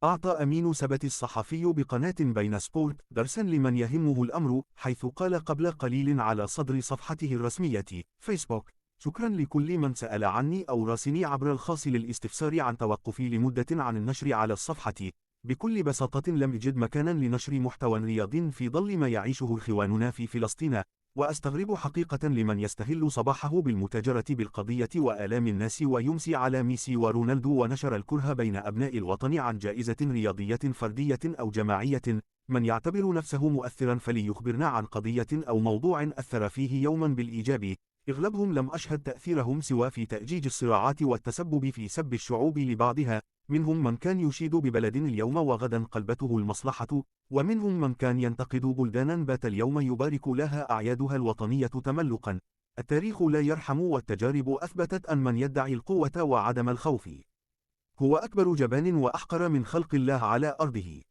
أعطى أمين سبت الصحفي بقناة بين سبورت درسا لمن يهمه الأمر، حيث قال قبل قليل على صدر صفحته الرسمية فيسبوك: شكرا لكل من سأل عني أو راسني عبر الخاص للاستفسار عن توقفي لمدة عن النشر على الصفحة. بكل بساطة لم يجد مكانا لنشر محتوى رياضي في ظل ما يعيشه إخواننا في فلسطين، وأستغرب حقيقة لمن يستهل صباحه بالمتاجرة بالقضية وآلام الناس ويمسي على ميسي ورونالدو ونشر الكره بين أبناء الوطن عن جائزة رياضية فردية أو جماعية. من يعتبر نفسه مؤثرا فليخبرنا عن قضية أو موضوع أثر فيه يوما بالإيجاب. أغلبهم لم أشهد تأثيرهم سوى في تأجيج الصراعات والتسبب في سب الشعوب لبعضها. منهم من كان يشيد ببلد اليوم وغدا قلبته المصلحة، ومنهم من كان ينتقد بلدانا بات اليوم يبارك لها أعيادها الوطنية تملقا. التاريخ لا يرحم، والتجارب أثبتت أن من يدعي القوة وعدم الخوف هو أكبر جبان وأحقر من خلق الله على أرضه.